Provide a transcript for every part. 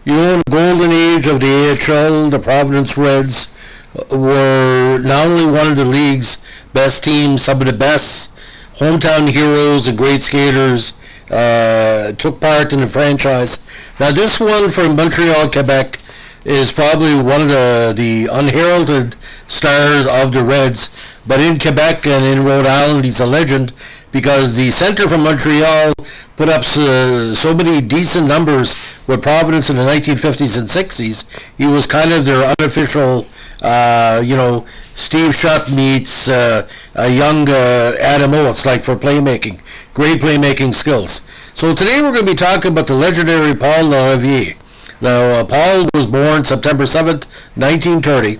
You know, in the golden age of the AHL, the Providence Reds were not only one of the league's best teams, some of the best hometown heroes and great skaters took part in the franchise. Now, this one from Montreal, Quebec, is probably one of the unheralded stars of the Reds. But in Quebec and in Rhode Island, he's a legend because the center from Montreal put up so many decent numbers with Providence in the 1950s and 60s. He was kind of their unofficial, Steve Shutt meets a young Adam Oates, like for playmaking. Great playmaking skills. So today we're going to be talking about the legendary Paul LaRiviere. Now, Paul was born September 7th, 1930.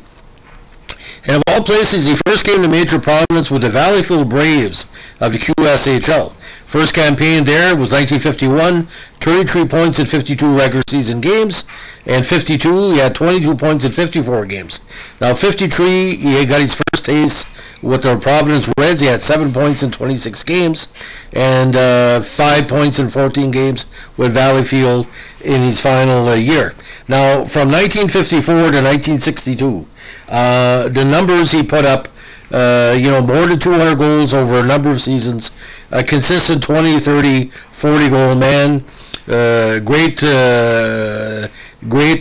And of all places, he first came to major prominence with the Valleyfield Braves of the QSHL. First campaign there was 1951, 33 points in 52 regular season games, and 52, he had 22 points in 54 games. Now 53, he got his first taste with the Providence Reds. He had 7 points in 26 games, and 5 points in 14 games with Valleyfield in his final year. Now from 1954 to 1962, the numbers he put up, more than 200 goals over a number of seasons, a consistent 20, 30, 40 goal man, great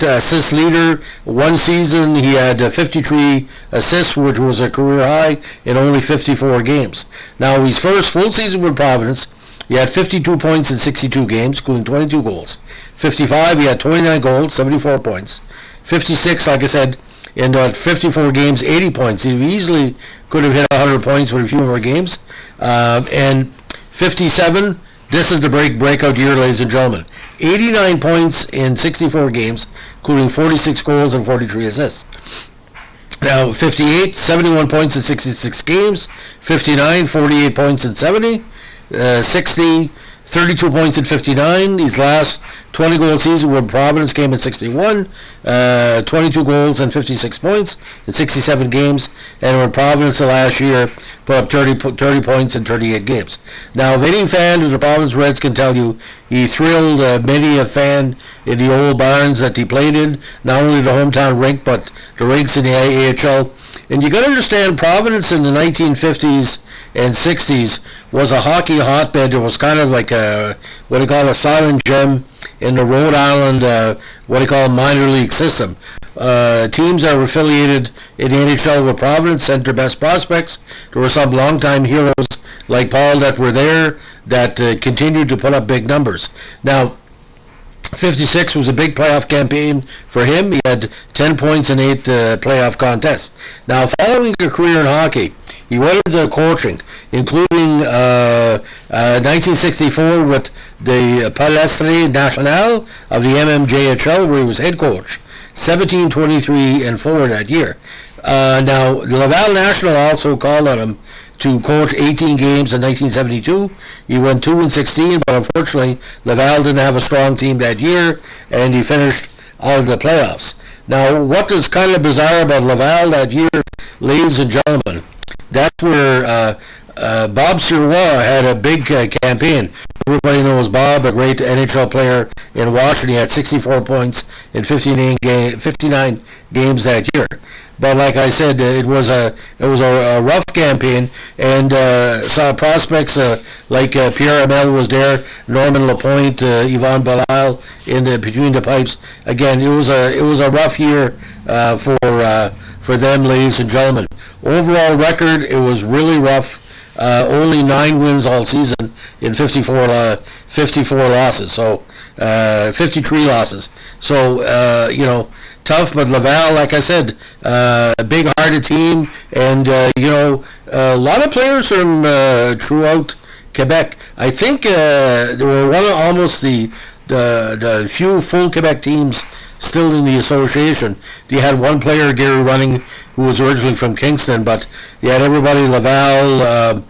assist leader. One season he had 53 assists, which was a career high in only 54 games. Now his first full season with Providence, he had 52 points in 62 games, including 22 goals. 55, he had 29 goals, 74 points. 56, like I said, in 54 games, 80 points. He easily could have hit 100 points with a few more games. And 57, this is the breakout year, ladies and gentlemen. 89 points in 64 games, including 46 goals and 43 assists. Now, 58, 71 points in 66 games. 59, 48 points in 70. 60, 32 points in 59. His last 20-goal season with Providence came in 61. 22 goals and 56 points in 67 games. And with Providence the last year, put up 30 points in 38 games. Now, if any fan of the Providence Reds can tell you, he thrilled many a fan in the old barns that he played in, not only the hometown rink, but the rinks in the AHL. And you got to understand, Providence in the 1950s and 60s was a hockey hotbed. It was kind of like what they call a silent gem in the Rhode Island, what they call minor league system. Teams that were affiliated in the NHL with Providence sent their best prospects. There were some longtime heroes like Paul that were there that continued to put up big numbers. Now, 56 was a big playoff campaign for him. He had 10 points in 8 playoff contests. Now, following a career in hockey, he went into coaching, including 1964 with the Palestre National of the MMJHL, where he was head coach. 17, 23, and 4 that year. Now, the Laval National also called on him to coach 18 games in 1972. He went 2-16, but unfortunately, Laval didn't have a strong team that year, and he finished out of the playoffs. Now, what is kind of bizarre about Laval that year, ladies and gentlemen, that's where Bob Sirois had a big campaign. Everybody knows Bob, a great NHL player in Washington. He had 64 points in 59 games that year. But like I said, it was a rough campaign, and saw prospects like Pierre Hamel was there, Norman Lapointe, Yvon Belisle in between the pipes. Again, it was a rough year for them, ladies and gentlemen. Overall record, it was really rough. Only 9 wins all season in 54 losses. So 53 losses. So tough, but Laval, like I said, a big-hearted team, and a lot of players from throughout Quebec. I think there were almost the few full Quebec teams still in the association. You had one player, Gary Running, who was originally from Kingston, but you had everybody: Laval,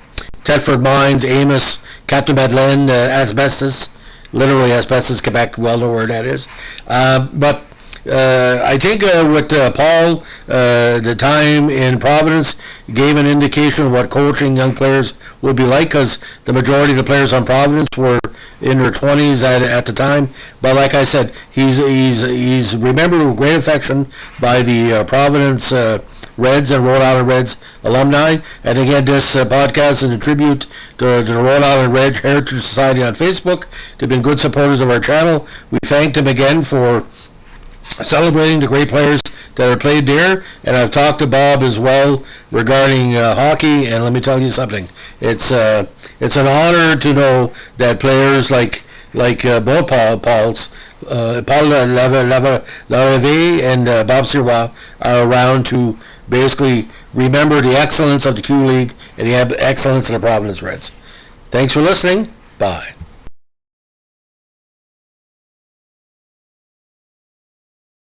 Thetford Mines, Amos, Captain Madeleine, Asbestos, literally Asbestos, Quebec. Well know where that is. But I think with Paul, the time in Providence gave an indication of what coaching young players would be like, because the majority of the players on Providence were in their 20s at the time. But like I said, he's remembered with great affection by the Providence Reds and Rhode Island Reds alumni. And again, this podcast is a tribute to the Rhode Island Reds Heritage Society on Facebook. They've been good supporters of our channel. We thank them again for celebrating the great players that are played there. And I've talked to Bob as well regarding hockey, and let me tell you something. It's an honor to know that players like both Pauls, Paul Larrivée and Bob Sirois are around to basically remember the excellence of the Q League and the excellence of the Providence Reds. Thanks for listening. Bye.